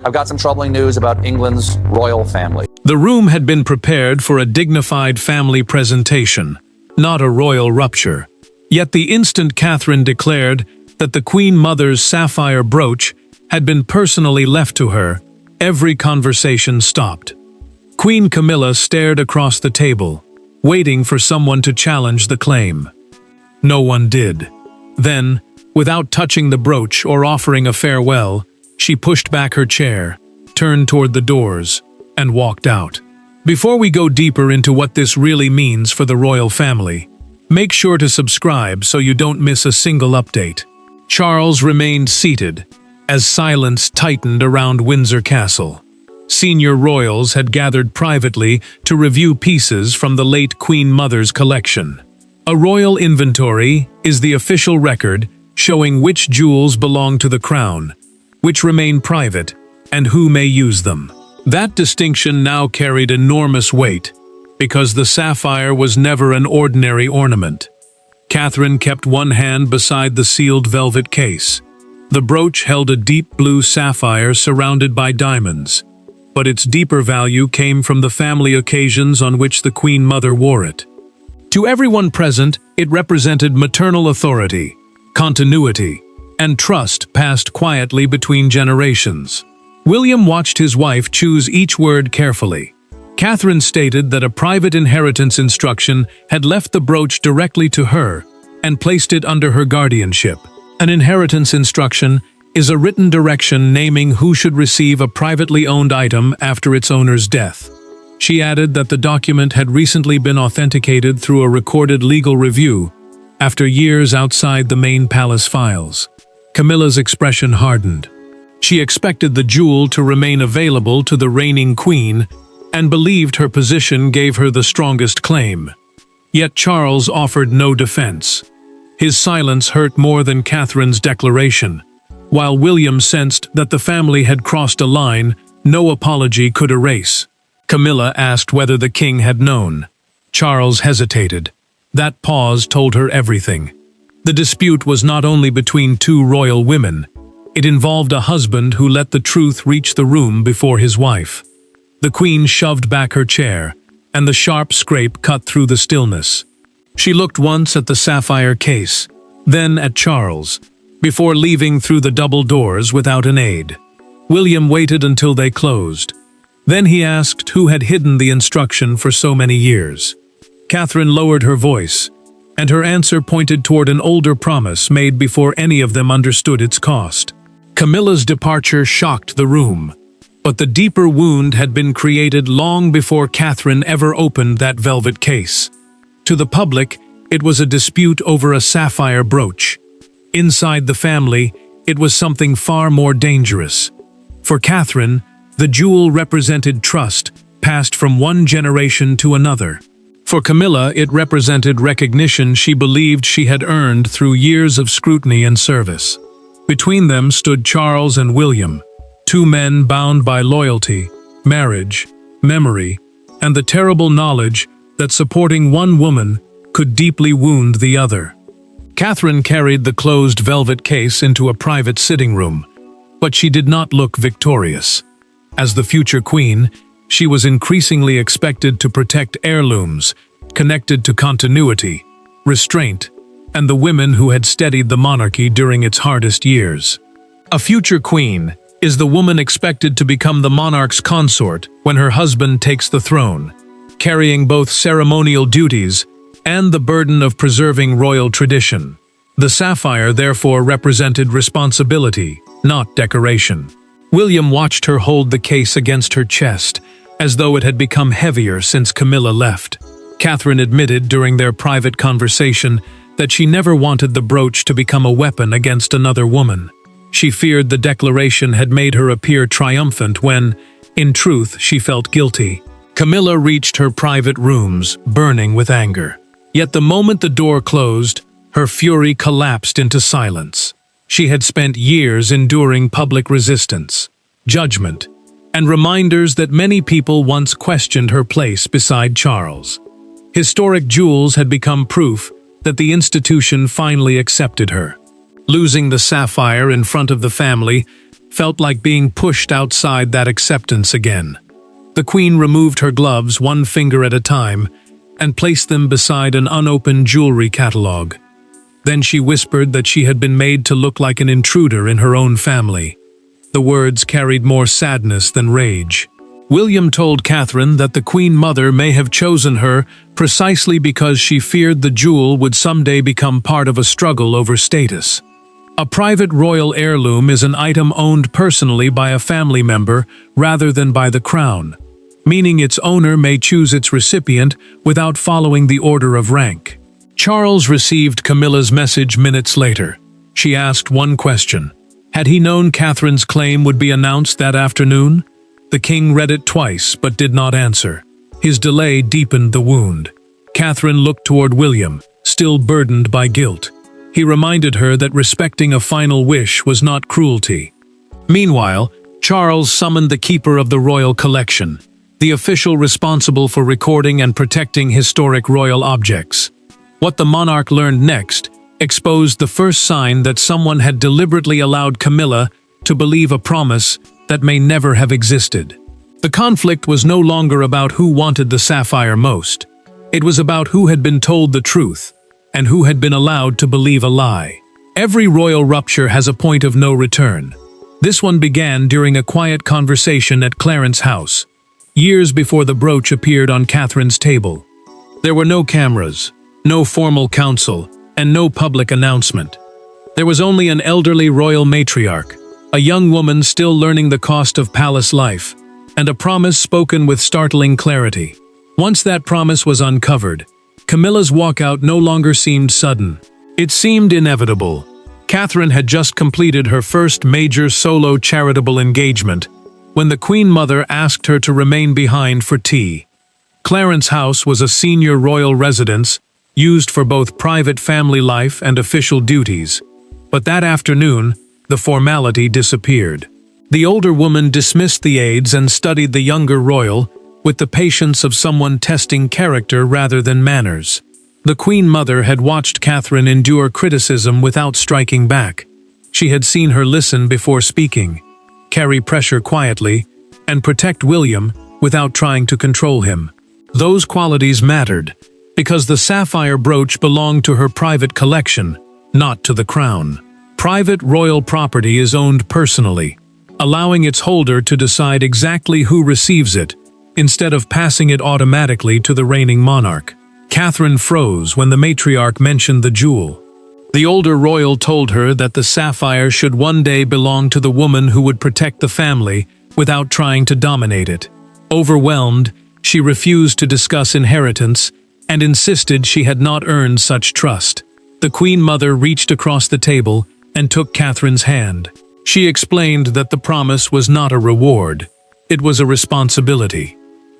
I've got some troubling news about England's royal family. The room had been prepared for a dignified family presentation, not a royal rupture. Yet the instant Catherine declared that the Queen Mother's sapphire brooch had been personally left to her, every conversation stopped. Queen Camilla stared across the table, waiting for someone to challenge the claim. No one did. Then, without touching the brooch or offering a farewell, she pushed back her chair, turned toward the doors, and walked out. Before we go deeper into what this really means for the royal family, make sure to subscribe so you don't miss a single update. Charles remained seated, as silence tightened around Windsor Castle. Senior royals had gathered privately to review pieces from the late Queen Mother's collection. A royal inventory is the official record showing which jewels belong to the crown, which remain private, and who may use them. That distinction now carried enormous weight, because the sapphire was never an ordinary ornament. Catherine kept one hand beside the sealed velvet case. The brooch held a deep blue sapphire surrounded by diamonds, but its deeper value came from the family occasions on which the Queen Mother wore it. To everyone present, it represented maternal authority, continuity, and trust passed quietly between generations. William watched his wife choose each word carefully. Catherine stated that a private inheritance instruction had left the brooch directly to her and placed it under her guardianship. An inheritance instruction is a written direction naming who should receive a privately owned item after its owner's death. She added that the document had recently been authenticated through a recorded legal review after years outside the main palace files. Camilla's expression hardened. She expected the jewel to remain available to the reigning queen and believed her position gave her the strongest claim. Yet Charles offered no defense. His silence hurt more than Catherine's declaration. While William sensed that the family had crossed a line no apology could erase. Camilla asked whether the king had known. Charles hesitated. That pause told her everything. The dispute was not only between two royal women. It involved a husband who let the truth reach the room before his wife. The queen shoved back her chair, and the sharp scrape cut through the stillness. She looked once at the sapphire case, then at Charles, before leaving through the double doors without an aid. William waited until they closed. Then he asked who had hidden the instruction for so many years. Catherine lowered her voice, and her answer pointed toward an older promise made before any of them understood its cost. Camilla's departure shocked the room, but the deeper wound had been created long before Catherine ever opened that velvet case. To the public, it was a dispute over a sapphire brooch. Inside the family, it was something far more dangerous. For Catherine, the jewel represented trust, passed from one generation to another. For Camilla, it represented recognition she believed she had earned through years of scrutiny and service. Between them stood Charles and William, two men bound by loyalty, marriage, memory, and the terrible knowledge that supporting one woman could deeply wound the other. Catherine carried the closed velvet case into a private sitting room, but she did not look victorious. As the future queen, she was increasingly expected to protect heirlooms, connected to continuity, restraint, and the women who had steadied the monarchy during its hardest years. A future queen is the woman expected to become the monarch's consort when her husband takes the throne, carrying both ceremonial duties and the burden of preserving royal tradition. The sapphire therefore represented responsibility, not decoration. William watched her hold the case against her chest, as though it had become heavier since Camilla left. Catherine admitted during their private conversation that she never wanted the brooch to become a weapon against another woman. She feared the declaration had made her appear triumphant when, in truth, she felt guilty. Camilla reached her private rooms, burning with anger. Yet the moment the door closed, her fury collapsed into silence. She had spent years enduring public resistance, judgment, and reminders that many people once questioned her place beside Charles. Historic jewels had become proof that the institution finally accepted her. Losing the sapphire in front of the family felt like being pushed outside that acceptance again. The queen removed her gloves one finger at a time and placed them beside an unopened jewelry catalog. Then she whispered that she had been made to look like an intruder in her own family. The words carried more sadness than rage. William told Catherine that the Queen Mother may have chosen her precisely because she feared the jewel would someday become part of a struggle over status. A private royal heirloom is an item owned personally by a family member rather than by the crown, meaning its owner may choose its recipient without following the order of rank. Charles received Camilla's message minutes later. She asked one question. Had he known Catherine's claim would be announced that afternoon? The king read it twice but did not answer. His delay deepened the wound. Catherine looked toward William, still burdened by guilt. He reminded her that respecting a final wish was not cruelty. Meanwhile, Charles summoned the keeper of the royal collection, the official responsible for recording and protecting historic royal objects. What the monarch learned next exposed the first sign that someone had deliberately allowed Camilla to believe a promise that may never have existed. The conflict was no longer about who wanted the sapphire most. It was about who had been told the truth and who had been allowed to believe a lie. Every royal rupture has a point of no return. This one began during a quiet conversation at Clarence's house, years before the brooch appeared on Catherine's table. There were no cameras, no formal council, and no public announcement. There was only an elderly royal matriarch, a young woman still learning the cost of palace life, and a promise spoken with startling clarity. Once that promise was uncovered, Camilla's walkout no longer seemed sudden. It seemed inevitable. Catherine had just completed her first major solo charitable engagement when the Queen Mother asked her to remain behind for tea. Clarence's house was a senior royal residence used for both private family life and official duties, but that afternoon, the formality disappeared. The older woman dismissed the aides and studied the younger royal with the patience of someone testing character rather than manners. The Queen Mother had watched Catherine endure criticism without striking back. She had seen her listen before speaking, carry pressure quietly, and protect William without trying to control him. Those qualities mattered, because the sapphire brooch belonged to her private collection, not to the crown. Private royal property is owned personally, allowing its holder to decide exactly who receives it, instead of passing it automatically to the reigning monarch. Catherine froze when the matriarch mentioned the jewel. The older royal told her that the sapphire should one day belong to the woman who would protect the family without trying to dominate it. Overwhelmed, she refused to discuss inheritance and insisted she had not earned such trust. The Queen Mother reached across the table and took Catherine's hand. She explained that the promise was not a reward, it was a responsibility.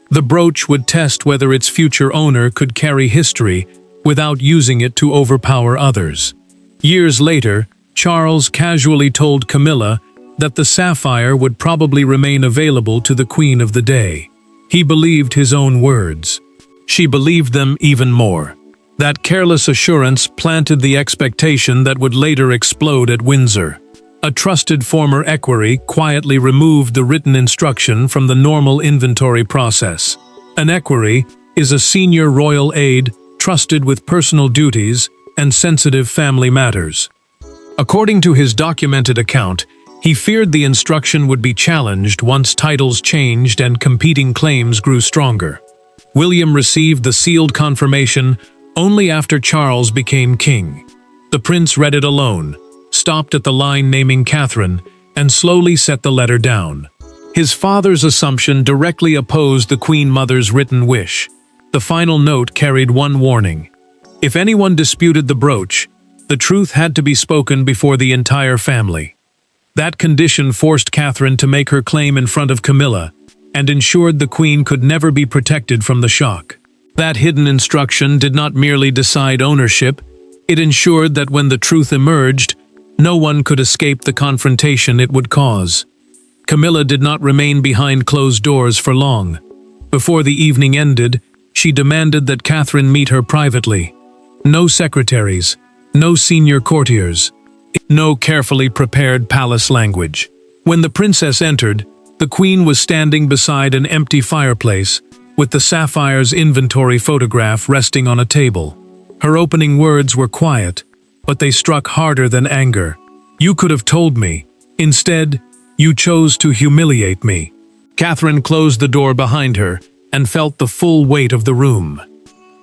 The brooch would test whether its future owner could carry history without using it to overpower others. Years later, Charles casually told Camilla that the sapphire would probably remain available to the Queen of the day. He believed his own words. She believed them even more. That careless assurance planted the expectation that would later explode at Windsor. A trusted former equerry quietly removed the written instruction from the normal inventory process. An equerry is a senior royal aide trusted with personal duties and sensitive family matters. According to his documented account, he feared the instruction would be challenged once titles changed and competing claims grew stronger. William received the sealed confirmation only after Charles became king. The prince read it alone, stopped at the line naming Catherine, and slowly set the letter down. His father's assumption directly opposed the Queen Mother's written wish. The final note carried one warning. If anyone disputed the brooch, the truth had to be spoken before the entire family. That condition forced Catherine to make her claim in front of Camilla, and ensured the Queen could never be protected from the shock. That hidden instruction did not merely decide ownership, it ensured that when the truth emerged, no one could escape the confrontation it would cause. Camilla did not remain behind closed doors for long. Before the evening ended, she demanded that Catherine meet her privately. No secretaries, no senior courtiers, no carefully prepared palace language. When the princess entered, the queen was standing beside an empty fireplace, with the Sapphire's inventory photograph resting on a table. Her opening words were quiet, but they struck harder than anger. "You could have told me. Instead, you chose to humiliate me." Catherine closed the door behind her and felt the full weight of the room.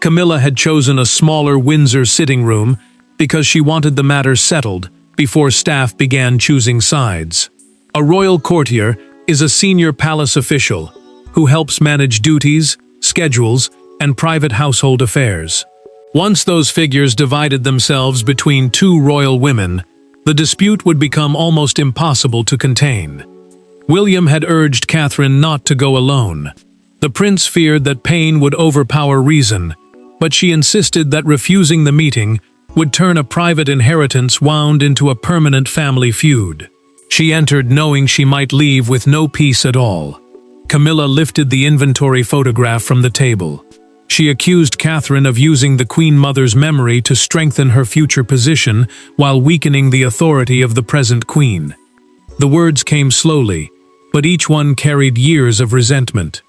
Camilla had chosen a smaller Windsor sitting room because she wanted the matter settled before staff began choosing sides. A royal courtier is a senior palace official who helps manage duties, schedules, and private household affairs. Once those figures divided themselves between two royal women, the dispute would become almost impossible to contain. William had urged Catherine not to go alone. The prince feared that pain would overpower reason, but she insisted that refusing the meeting would turn a private inheritance wound into a permanent family feud. She entered knowing she might leave with no peace at all. Camilla lifted the inventory photograph from the table. She accused Catherine of using the Queen Mother's memory to strengthen her future position while weakening the authority of the present queen. The words came slowly, but each one carried years of resentment.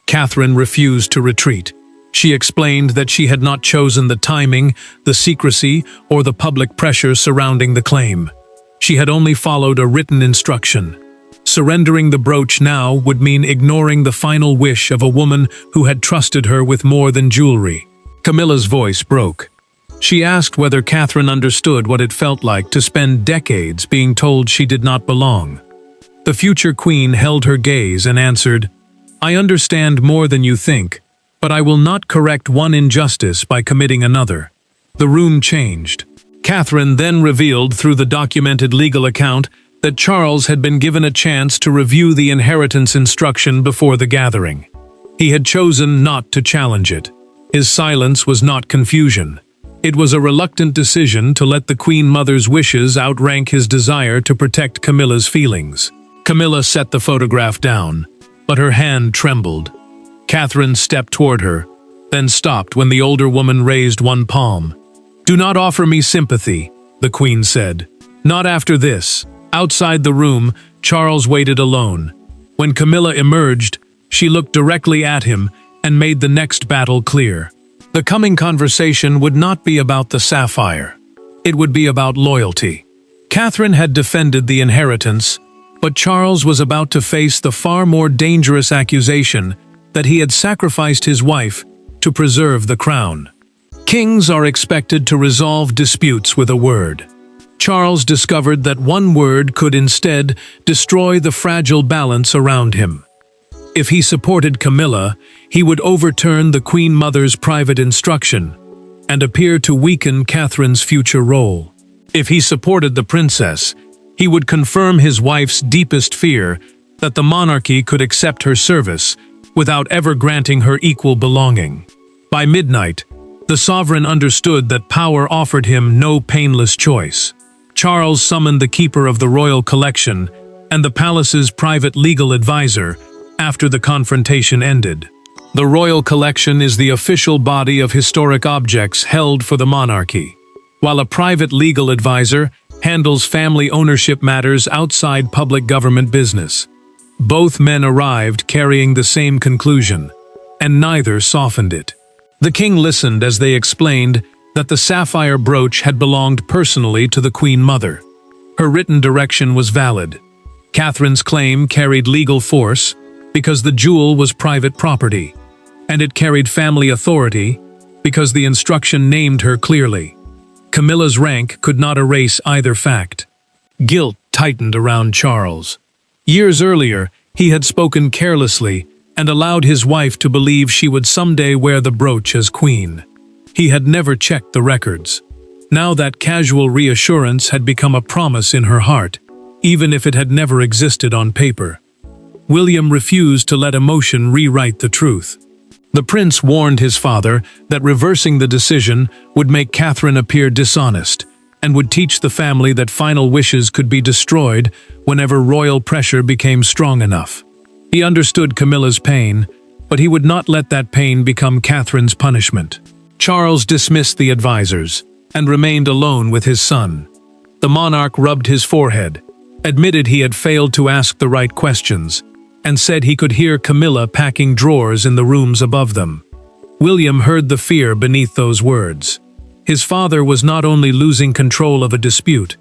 Catherine refused to retreat. She explained that she had not chosen the timing, the secrecy, or the public pressure surrounding the claim. She had only followed a written instruction. Surrendering the brooch now would mean ignoring the final wish of a woman who had trusted her with more than jewelry. Camilla's voice broke. She asked whether Catherine understood what it felt like to spend decades being told she did not belong. The future queen held her gaze and answered, "I understand more than you think, but I will not correct one injustice by committing another." The room changed. Catherine then revealed through the documented legal account that Charles had been given a chance to review the inheritance instruction before the gathering. He had chosen not to challenge it. His silence was not confusion. It was a reluctant decision to let the Queen Mother's wishes outrank his desire to protect Camilla's feelings. Camilla set the photograph down, but her hand trembled. Catherine stepped toward her, then stopped when the older woman raised one palm. "Do not offer me sympathy," the Queen said. "Not after this." Outside the room, Charles waited alone. When Camilla emerged, she looked directly at him and made the next battle clear. The coming conversation would not be about the sapphire. It would be about loyalty. Catherine had defended the inheritance, but Charles was about to face the far more dangerous accusation that he had sacrificed his wife to preserve the crown. Kings are expected to resolve disputes with a word. Charles discovered that one word could instead destroy the fragile balance around him. If he supported Camilla, he would overturn the Queen Mother's private instruction and appear to weaken Catherine's future role. If he supported the princess, he would confirm his wife's deepest fear that the monarchy could accept her service without ever granting her equal belonging. By midnight, the sovereign understood that power offered him no painless choice. Charles summoned the keeper of the royal collection and the palace's private legal advisor after the confrontation ended. The royal collection is the official body of historic objects held for the monarchy, while a private legal advisor handles family ownership matters outside public government business. Both men arrived carrying the same conclusion, and neither softened it. The king listened as they explained that the sapphire brooch had belonged personally to the Queen Mother. Her written direction was valid. Catherine's claim carried legal force because the jewel was private property, and it carried family authority because the instruction named her clearly. Camilla's rank could not erase either fact. Guilt tightened around Charles. Years earlier, he had spoken carelessly and allowed his wife to believe she would someday wear the brooch as queen. He had never checked the records. Now that casual reassurance had become a promise in her heart, even if it had never existed on paper. William refused to let emotion rewrite the truth. The prince warned his father that reversing the decision would make Catherine appear dishonest and would teach the family that final wishes could be destroyed whenever royal pressure became strong enough. He understood Camilla's pain, but he would not let that pain become Catherine's punishment. Charles dismissed the advisors and remained alone with his son. The monarch rubbed his forehead, admitted he had failed to ask the right questions, and said he could hear Camilla packing drawers in the rooms above them. William heard the fear beneath those words. His father was not only losing control of a dispute,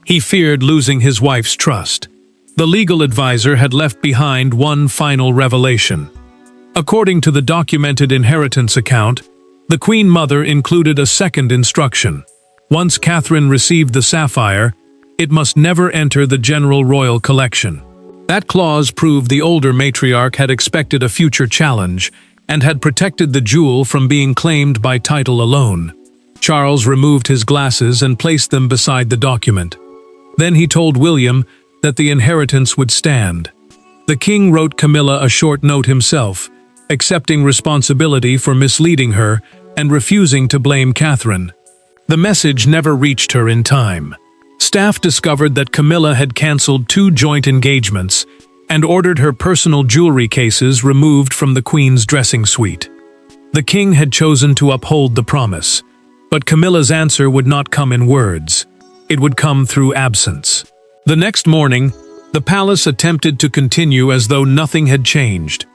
he feared losing his wife's trust. The legal advisor had left behind one final revelation. According to the documented inheritance account, the Queen Mother included a second instruction. Once Catherine received the sapphire, it must never enter the general royal collection. That clause proved the older matriarch had expected a future challenge and had protected the jewel from being claimed by title alone. Charles removed his glasses and placed them beside the document. Then he told William that the inheritance would stand. The king wrote Camilla a short note himself, accepting responsibility for misleading her and refusing to blame Catherine. The message never reached her in time. Staff discovered that Camilla had cancelled 2 joint engagements and ordered her personal jewelry cases removed from the Queen's dressing suite. The king had chosen to uphold the promise, but Camilla's answer would not come in words. It would come through absence. The next morning, the palace attempted to continue as though nothing had changed.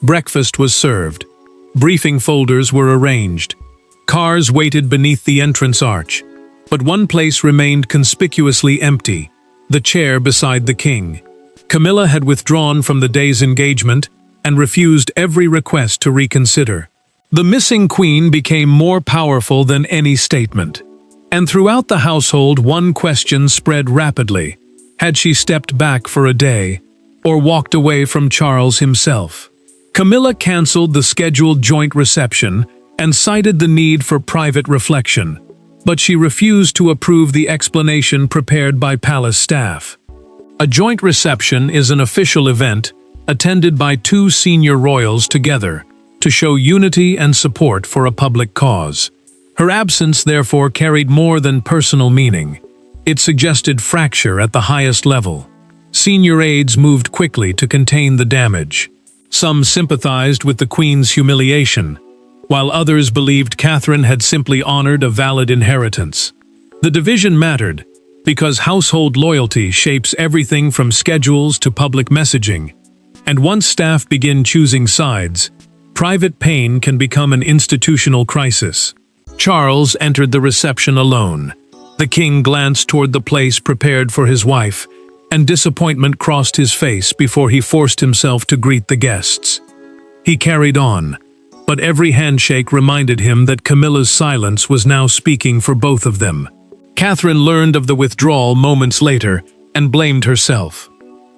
Breakfast was served. Briefing folders were arranged. Cars waited beneath the entrance arch. But one place remained conspicuously empty, the chair beside the king. Camilla had withdrawn from the day's engagement and refused every request to reconsider. The missing queen became more powerful than any statement. And throughout the household, one question spread rapidly. Had she stepped back for a day, or walked away from Charles himself? Camilla cancelled the scheduled joint reception and cited the need for private reflection, but she refused to approve the explanation prepared by palace staff. A joint reception is an official event attended by 2 senior royals together to show unity and support for a public cause. Her absence therefore carried more than personal meaning. It suggested fracture at the highest level. Senior aides moved quickly to contain the damage. Some sympathized with the Queen's humiliation, while others believed Catherine had simply honored a valid inheritance. The division mattered, because household loyalty shapes everything from schedules to public messaging, and once staff begin choosing sides, private pain can become an institutional crisis. Charles entered the reception alone. The king glanced toward the place prepared for his wife, and disappointment crossed his face before he forced himself to greet the guests. He carried on, but every handshake reminded him that Camilla's silence was now speaking for both of them. Catherine learned of the withdrawal moments later and blamed herself.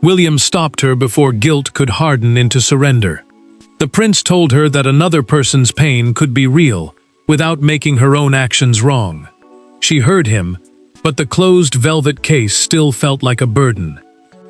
William stopped her before guilt could harden into surrender. The prince told her that another person's pain could be real without making her own actions wrong. She heard him, but the closed velvet case still felt like a burden.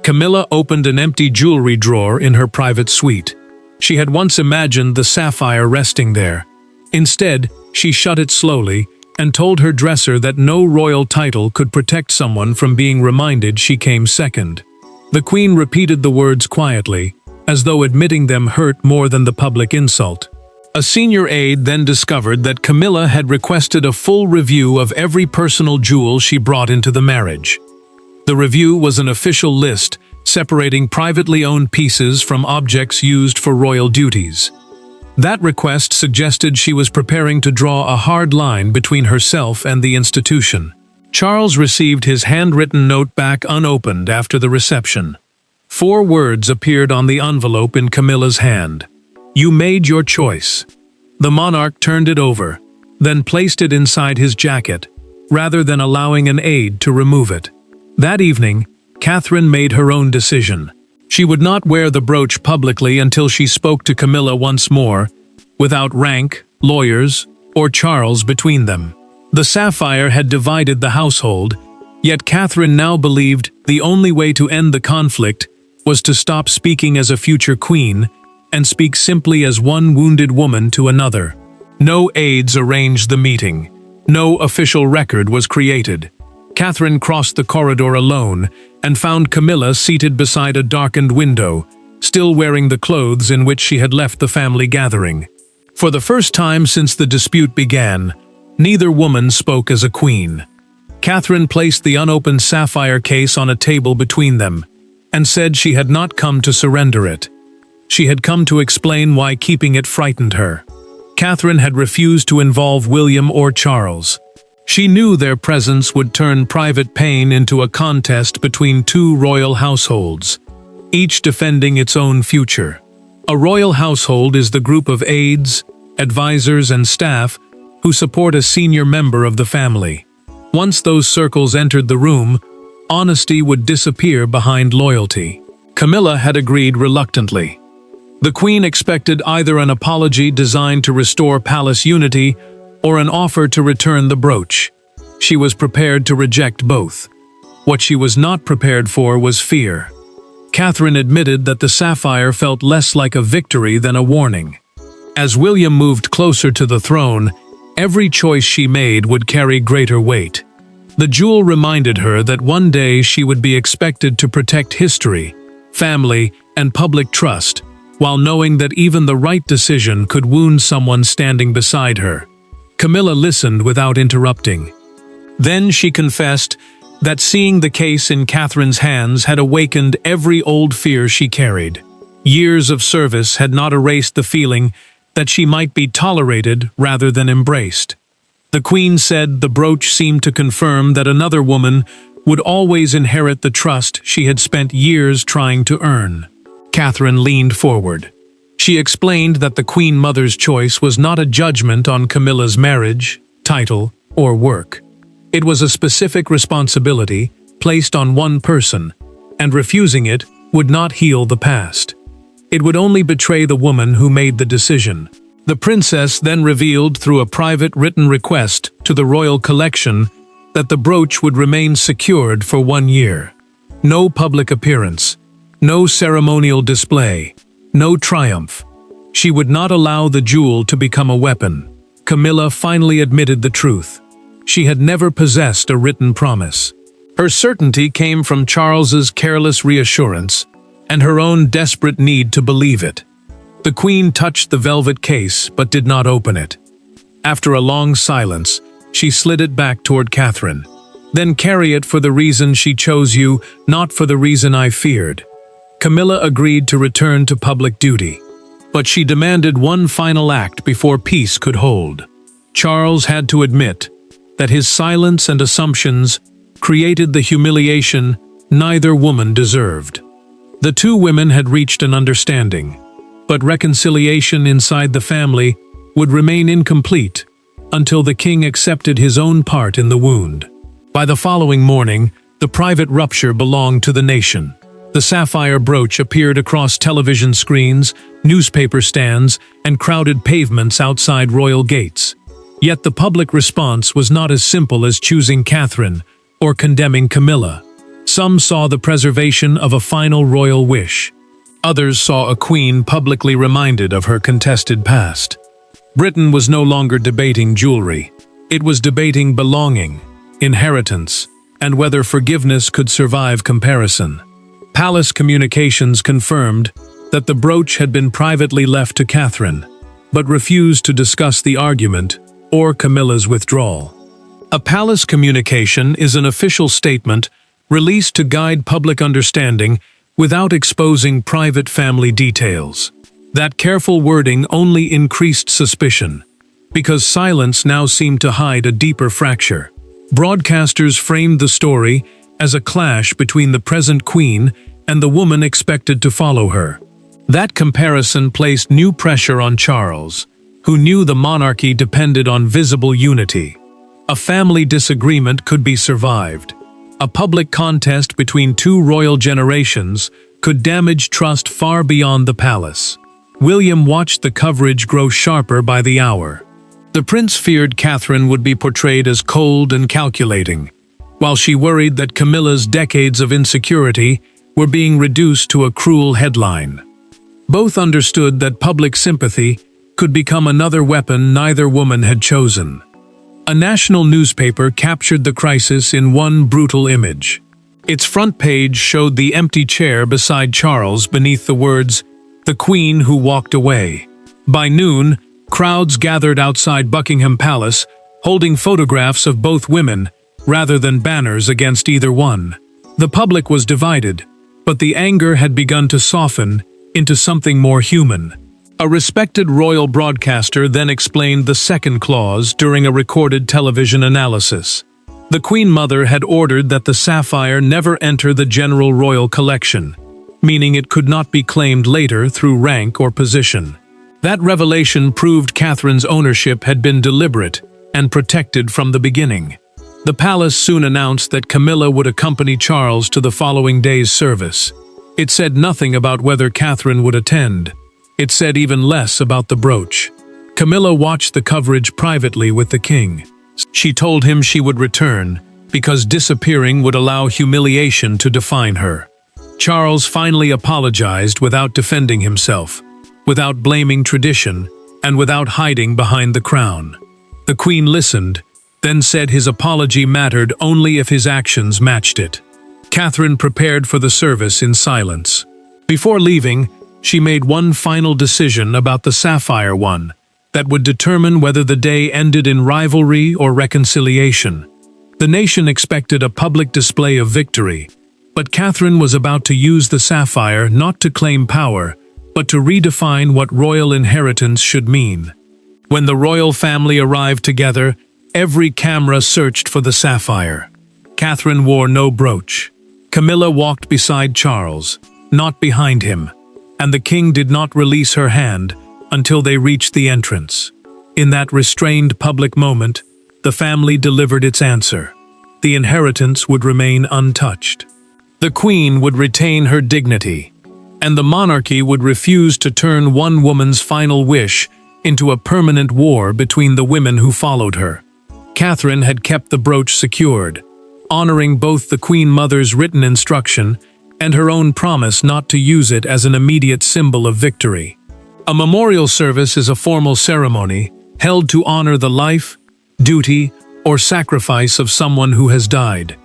Camilla opened an empty jewelry drawer in her private suite. She had once imagined the sapphire resting there. Instead, she shut it slowly and told her dresser that no royal title could protect someone from being reminded she came second. The queen repeated the words quietly, as though admitting them hurt more than the public insult. A senior aide then discovered that Camilla had requested a full review of every personal jewel she brought into the marriage. The review was an official list separating privately owned pieces from objects used for royal duties. That request suggested she was preparing to draw a hard line between herself and the institution. Charles received his handwritten note back unopened after the reception. 4 words appeared on the envelope in Camilla's hand. "You made your choice." The monarch turned it over, then placed it inside his jacket, rather than allowing an aide to remove it. That evening, Catherine made her own decision. She would not wear the brooch publicly until she spoke to Camilla once more, without rank, lawyers, or Charles between them. The sapphire had divided the household, yet Catherine now believed the only way to end the conflict was to stop speaking as a future queen and speak simply as one wounded woman to another. No aides arranged the meeting. No official record was created. Catherine crossed the corridor alone and found Camilla seated beside a darkened window, still wearing the clothes in which she had left the family gathering. For the first time since the dispute began, neither woman spoke as a queen. Catherine placed the unopened sapphire case on a table between them and said she had not come to surrender it. She had come to explain why keeping it frightened her. Catherine had refused to involve William or Charles. She knew their presence would turn private pain into a contest between two royal households, each defending its own future. A royal household is the group of aides, advisors, and staff who support a senior member of the family. Once those circles entered the room, honesty would disappear behind loyalty. Camilla had agreed reluctantly. The Queen expected either an apology designed to restore palace unity or an offer to return the brooch. She was prepared to reject both. What she was not prepared for was fear. Catherine admitted that the sapphire felt less like a victory than a warning. As William moved closer to the throne, every choice she made would carry greater weight. The jewel reminded her that one day she would be expected to protect history, family, and public trust, while knowing that even the right decision could wound someone standing beside her. Camilla listened without interrupting. Then she confessed that seeing the case in Catherine's hands had awakened every old fear she carried. Years of service had not erased the feeling that she might be tolerated rather than embraced. The Queen said the brooch seemed to confirm that another woman would always inherit the trust she had spent years trying to earn. Catherine leaned forward. She explained that the Queen Mother's choice was not a judgment on Camilla's marriage, title, or work. It was a specific responsibility placed on one person, and refusing it would not heal the past. It would only betray the woman who made the decision. The princess then revealed through a private written request to the royal collection that the brooch would remain secured for 1 year. No public appearance, no ceremonial display, no triumph. She would not allow the jewel to become a weapon. Camilla finally admitted the truth. She had never possessed a written promise. Her certainty came from Charles's careless reassurance and her own desperate need to believe it. The Queen touched the velvet case but did not open it. After a long silence, she slid it back toward Catherine. "Then carry it for the reason she chose you, not for the reason I feared." Camilla agreed to return to public duty, but she demanded one final act before peace could hold. Charles had to admit that his silence and assumptions created the humiliation neither woman deserved. The two women had reached an understanding, but reconciliation inside the family would remain incomplete until the king accepted his own part in the wound. By the following morning, the private rupture belonged to the nation. The sapphire brooch appeared across television screens, newspaper stands, and crowded pavements outside royal gates. Yet the public response was not as simple as choosing Catherine or condemning Camilla. Some saw the preservation of a final royal wish. Others saw a queen publicly reminded of her contested past. Britain was no longer debating jewelry. It was debating belonging, inheritance, and whether forgiveness could survive comparison. Palace communications confirmed that the brooch had been privately left to Catherine, but refused to discuss the argument or Camilla's withdrawal. A palace communication is an official statement released to guide public understanding without exposing private family details. That careful wording only increased suspicion, because silence now seemed to hide a deeper fracture. Broadcasters framed the story as a clash between the present queen and the woman expected to follow her. That comparison placed new pressure on Charles, who knew the monarchy depended on visible unity. A family disagreement could be survived. A public contest between two royal generations could damage trust far beyond the palace. William watched the coverage grow sharper by the hour. The prince feared Catherine would be portrayed as cold and calculating, while she worried that Camilla's decades of insecurity were being reduced to a cruel headline. Both understood that public sympathy could become another weapon neither woman had chosen. A national newspaper captured the crisis in one brutal image. Its front page showed the empty chair beside Charles beneath the words, "The Queen who walked away." By noon, crowds gathered outside Buckingham Palace, holding photographs of both women, rather than banners against either one. The public was divided, but the anger had begun to soften into something more human. A respected royal broadcaster then explained the second clause during a recorded television analysis. The Queen Mother had ordered that the sapphire never enter the general royal collection, meaning it could not be claimed later through rank or position. That revelation proved Catherine's ownership had been deliberate and protected from the beginning. The palace soon announced that Camilla would accompany Charles to the following day's service. It said nothing about whether Catherine would attend. It said even less about the brooch. Camilla watched the coverage privately with the king. She told him she would return, because disappearing would allow humiliation to define her. Charles finally apologized without defending himself, without blaming tradition, and without hiding behind the crown. The Queen listened, then said his apology mattered only if his actions matched it. Catherine prepared for the service in silence. Before leaving, she made one final decision about the sapphire one, that would determine whether the day ended in rivalry or reconciliation. The nation expected a public display of victory, but Catherine was about to use the sapphire not to claim power, but to redefine what royal inheritance should mean. When the royal family arrived together, every camera searched for the sapphire. Catherine wore no brooch. Camilla walked beside Charles, not behind him, and the king did not release her hand until they reached the entrance. In that restrained public moment, the family delivered its answer. The inheritance would remain untouched. The queen would retain her dignity, and the monarchy would refuse to turn one woman's final wish into a permanent war between the women who followed her. Catherine had kept the brooch secured, honoring both the Queen Mother's written instruction and her own promise not to use it as an immediate symbol of victory. A memorial service is a formal ceremony held to honor the life, duty, or sacrifice of someone who has died.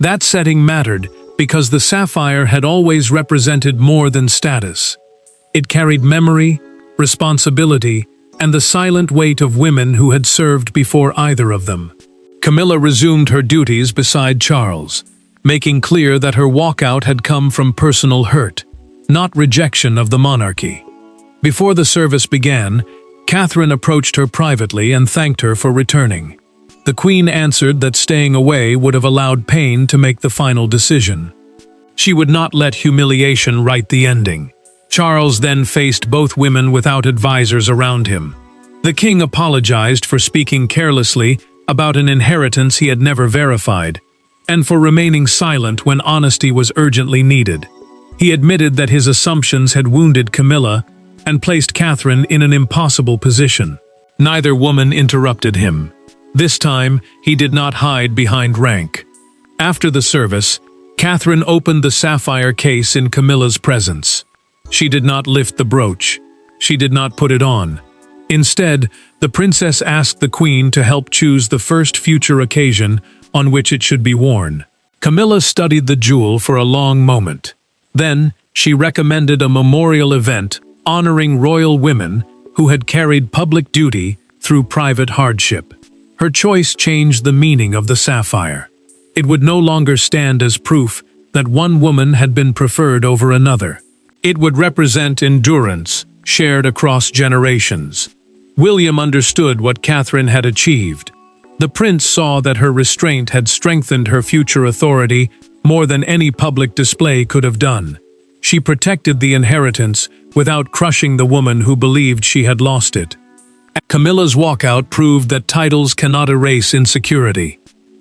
That setting mattered because the sapphire had always represented more than status. It carried memory, responsibility, and the silent weight of women who had served before either of them. Camilla resumed her duties beside Charles, making clear that her walkout had come from personal hurt, not rejection of the monarchy. Before the service began, Catherine approached her privately and thanked her for returning. The Queen answered that staying away would have allowed pain to make the final decision. She would not let humiliation write the ending. Charles then faced both women without advisors around him. The king apologized for speaking carelessly about an inheritance he had never verified, and for remaining silent when honesty was urgently needed. He admitted that his assumptions had wounded Camilla and placed Catherine in an impossible position. Neither woman interrupted him. This time, he did not hide behind rank. After the service, Catherine opened the sapphire case in Camilla's presence. She did not lift the brooch. She did not put it on. Instead, the princess asked the queen to help choose the first future occasion on which it should be worn. Camilla studied the jewel for a long moment. Then, she recommended a memorial event honoring royal women who had carried public duty through private hardship. Her choice changed the meaning of the sapphire. It would no longer stand as proof that one woman had been preferred over another. It would represent endurance, shared across generations. William understood what Catherine had achieved. The prince saw that her restraint had strengthened her future authority more than any public display could have done. She protected the inheritance without crushing the woman who believed she had lost it. Camilla's walkout proved that titles cannot erase insecurity.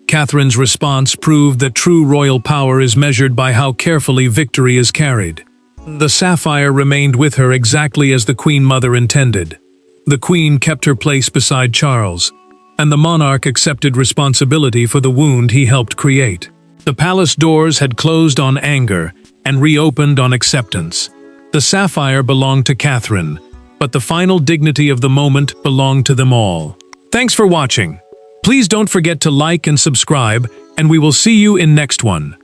Catherine's response proved that true royal power is measured by how carefully victory is carried. The sapphire remained with her exactly as the Queen Mother intended. The Queen kept her place beside Charles, and the monarch accepted responsibility for the wound he helped create. The palace doors had closed on anger and reopened on acceptance. The sapphire belonged to Catherine, but the final dignity of the moment belonged to them all. Thanks for watching. Please don't forget to like and subscribe, and we will see you in next one.